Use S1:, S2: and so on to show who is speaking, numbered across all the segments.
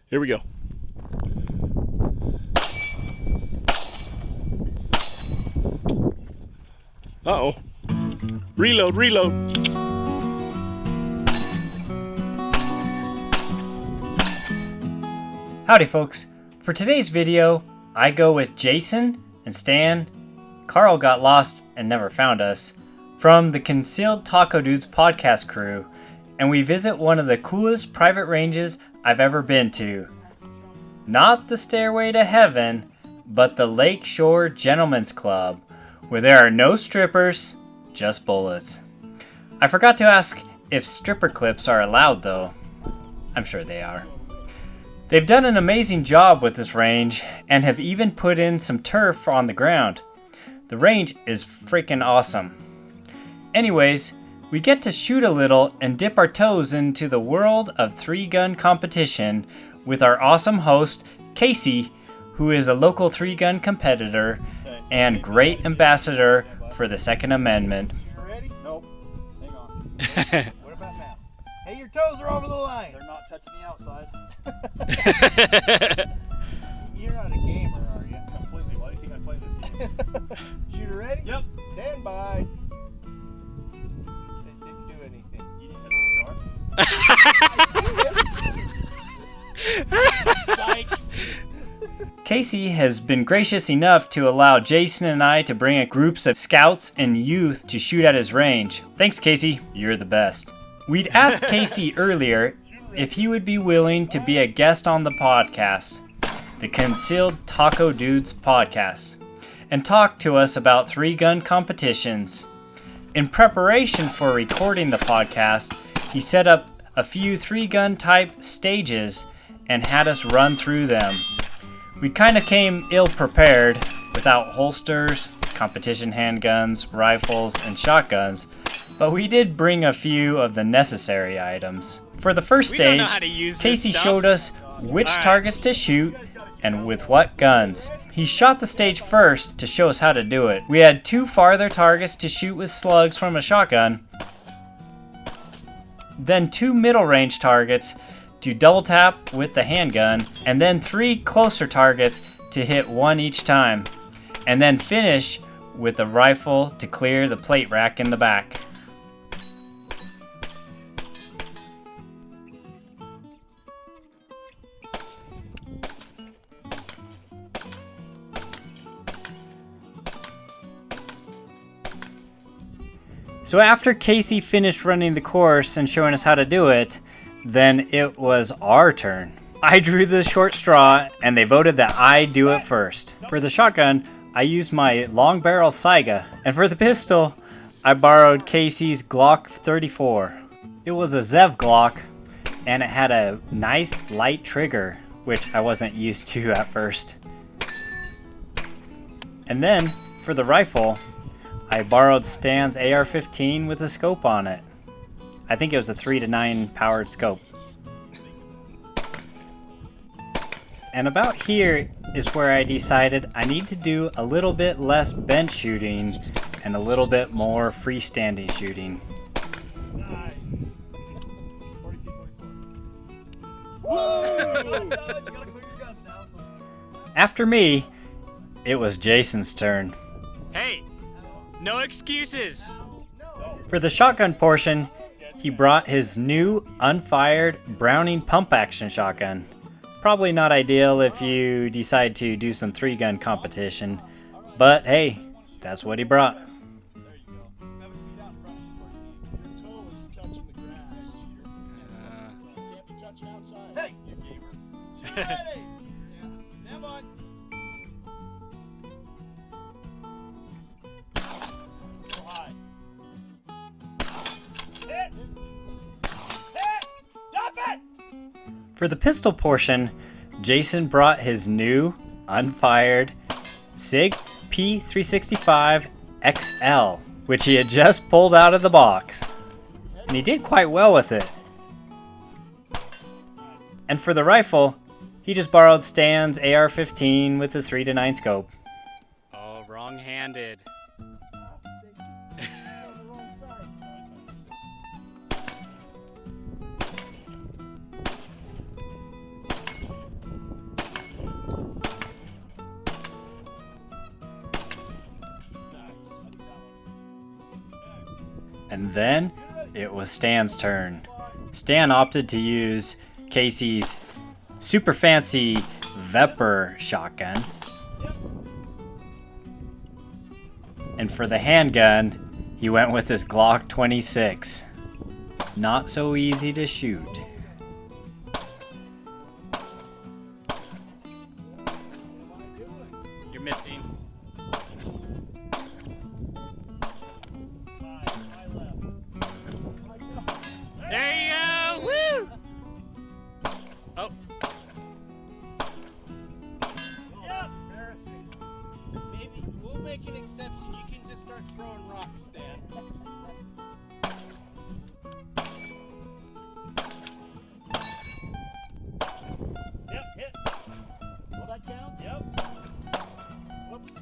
S1: Here we go. Uh-oh. Reload.
S2: Howdy folks. For today's video, I go with Jason and Stan. Carl got lost and never found us, from the Concealed Taco Dudes podcast crew, and we visit one of the coolest private ranges I've ever been to. Not the Stairway to Heaven, but the Lakeshore Gentlemen's Club, where there are no strippers, just bullets. I forgot to ask if stripper clips are allowed though. I'm sure they are. They've done an amazing job with this range and have even put in some turf on the ground. The range is freaking awesome. Anyways, we get to shoot a little and dip our toes into the world of three-gun competition with our awesome host, Casey, who is a local three-gun competitor and great ambassador for the Second Amendment.
S3: You ready? Nope. Hang on. What about now? Hey, your toes are over the line. They're not touching the outside. You're not a gamer, are you? Completely. Why do you think I play this game? Shooter ready? Yep. Stand by. It didn't do anything. You didn't hit the start? Psych.
S2: Casey has been gracious enough to allow Jason and I to bring groups of scouts and youth to shoot at his range. Thanks, Casey. You're the best. We'd asked Casey earlier if he would be willing to be a guest on the podcast, the Concealed Taco Dudes podcast, and talk to us about three-gun competitions. In preparation for recording the podcast, he set up a few three-gun type stages and had us run through them. We kinda came ill-prepared, without holsters, competition handguns, rifles, and shotguns, but we did bring a few of the necessary items. For the first stage, Casey showed us which targets to shoot and with what guns. He shot the stage first to show us how to do it. We had 2 farther targets to shoot with slugs from a shotgun, then 2 middle range targets to double tap with the handgun, and then 3 closer targets to hit 1 each time, and then finish with a rifle to clear the plate rack in the back. So after Casey finished running the course and showing us how to do it, then it was our turn. I drew the short straw and they voted that I do it first. For the shotgun, I used my long barrel Saiga, and for the pistol, I borrowed Casey's Glock 34. It was a Zev Glock and it had a nice light trigger, which I wasn't used to at first. And then for the rifle, I borrowed Stan's AR-15 with a scope on it. I think it was a 3-9 powered scope. And about here is where I decided I need to do a little bit less bench shooting and a little bit more freestanding shooting.
S3: Nice. 42-24.
S2: After me, it was Jason's turn.
S4: Hey, no excuses.
S2: For the shotgun portion, he brought his new unfired Browning pump action shotgun. Probably not ideal if you decide to do some 3-gun competition, but hey, that's what he brought.
S3: Hey, you gamer. Ready. Stand by. Go high. Hit. Stop it!
S2: For the pistol portion, Jason brought his new, unfired SIG P365 XL, which he had just pulled out of the box. And he did quite well with it. And for the rifle, he just borrowed Stan's AR-15 with the 3-9 scope.
S4: Oh, wrong-handed.
S2: And then it was Stan's turn. Stan opted to use Casey's super fancy Vepr shotgun. And for the handgun, he went with his Glock 26. Not so easy to shoot.
S4: You're missing. There you go! Woo! Oh.
S3: Yes, embarrassing.
S5: Maybe we'll make an exception. You can just start throwing rocks, Stan.
S3: Yep, hit. Will that count? Yep. Whoops.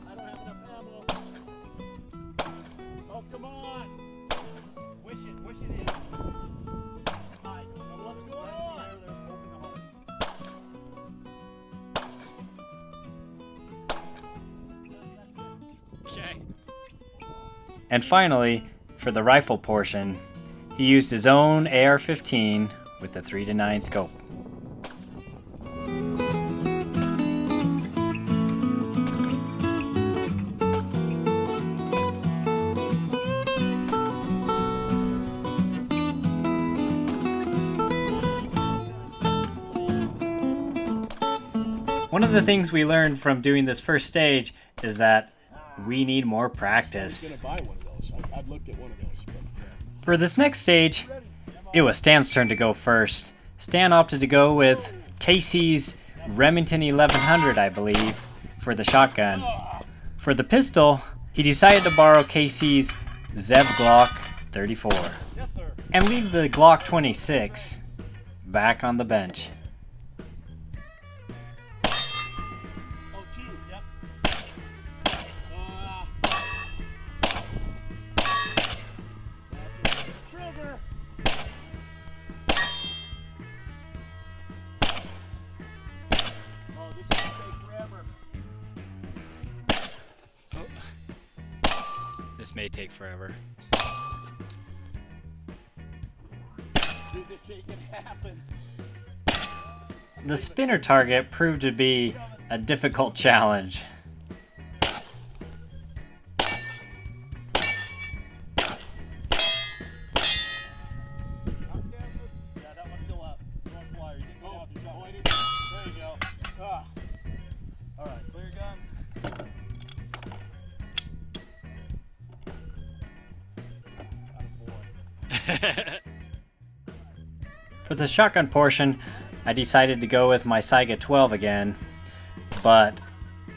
S3: I don't have enough ammo. Oh, come on. Wish it in. I don't know what's going on. There's hope in the heart.
S4: Okay.
S2: And finally, for the rifle portion, he used his own AR-15 with the 3-9 scope. One of the things we learned from doing this first stage is that we need more practice.
S1: Buy one of those. I've looked at one of those. But,
S2: For this next stage, it was Stan's turn to go first. Stan opted to go with Casey's Remington 1100, I believe, for the shotgun. For the pistol, he decided to borrow Casey's Zev Glock 34
S3: Yes, sir.
S2: and leave the Glock 26 back on the bench.
S3: Oh, two. Yep. Trigger. Oh, this is gonna take forever.
S4: This may take forever.
S3: Dude, this ain't gonna happen.
S2: The spinner target proved to be a difficult challenge.
S3: Yeah, that one's still up. Going flyer. You didn't go down through shot. Oh, I didn't. There you go. Ah. All right, clear gun. Attaboy.
S2: For the shotgun portion, I decided to go with my Saiga 12 again, but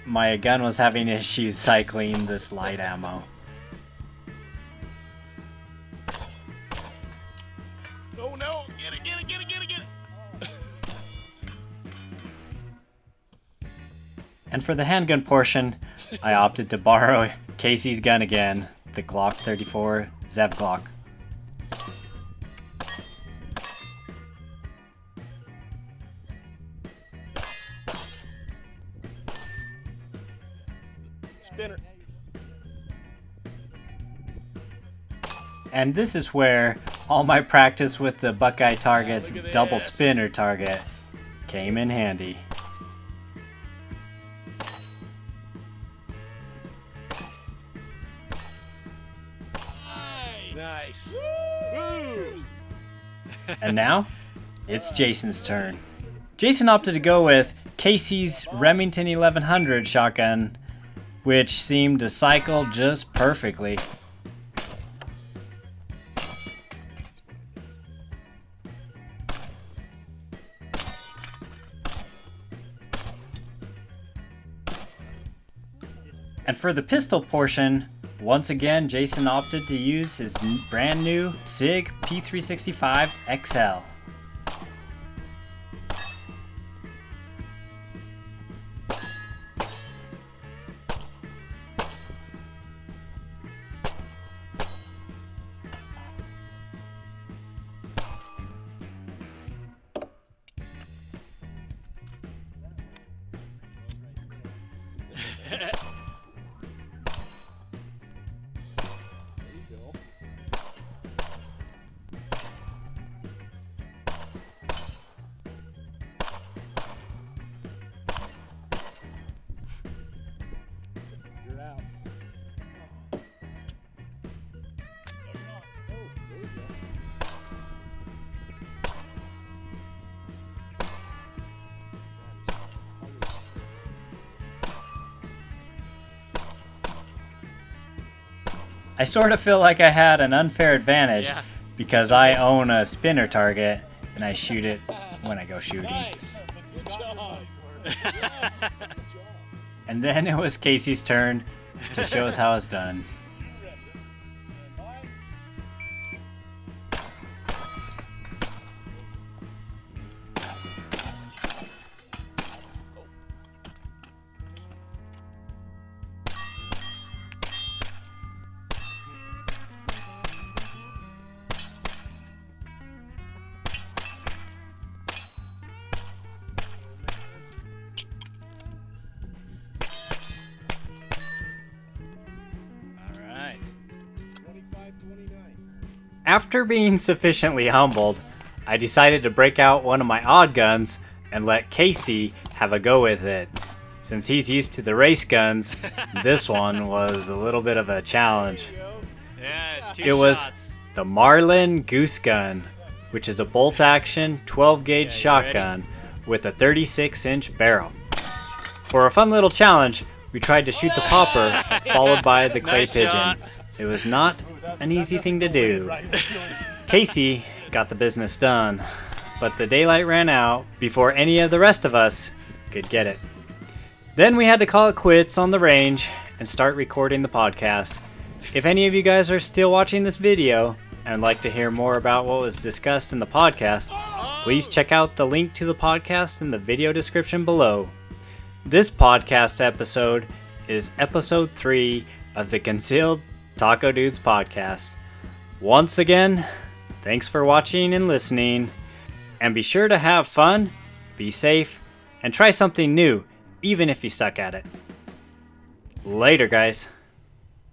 S2: my gun was having issues cycling this light ammo.
S1: oh no! Get it! Get it! Get it! Get it! Get it!
S2: And for the handgun portion, I opted to borrow Casey's gun again, the Glock 34 Zev Glock.
S1: Spinner.
S2: And this is where all my practice with the Buckeye Target's
S1: Look at
S2: double
S1: this.
S2: spinner target came in handy.
S1: Nice. Woo!
S2: And now, it's Jason's turn. Jason opted to go with Casey's Remington 1100 shotgun, which seemed to cycle just perfectly. And for the pistol portion, once again, Jason opted to use his brand new SIG P365 XL. I sort of feel like I had an unfair advantage
S4: Yeah.
S2: because I own a spinner target and I shoot it when I go shooting.
S3: Nice. Good job.
S2: And then it was Casey's turn to show us how it's done.
S4: All right.
S3: 25-29.
S2: After being sufficiently humbled, I decided to break out one of my odd guns and let Casey have a go with it. Since he's used to the race guns, this one was a little bit of a challenge.
S4: Yeah, two
S2: It was
S4: shots.
S2: the Marlin Goose Gun, which is a bolt-action 12-gauge
S4: Yeah, you
S2: shotgun with a 36-inch barrel. For a fun little challenge, we tried to shoot the popper, followed by the clay
S4: Nice
S2: pigeon.
S4: shot.
S2: It was not an easy thing to do. Casey got the business done, but the daylight ran out before any of the rest of us could get it. Then we had to call it quits on the range and start recording the podcast. If any of you guys are still watching this video and would like to hear more about what was discussed in the podcast, please check out the link to the podcast in the video description below. This podcast episode is episode 3 of the Concealed Taco Dudes podcast. Once again, thanks for watching and listening, and be sure to have fun, be safe, and try something new, even if you suck at it. Later, guys.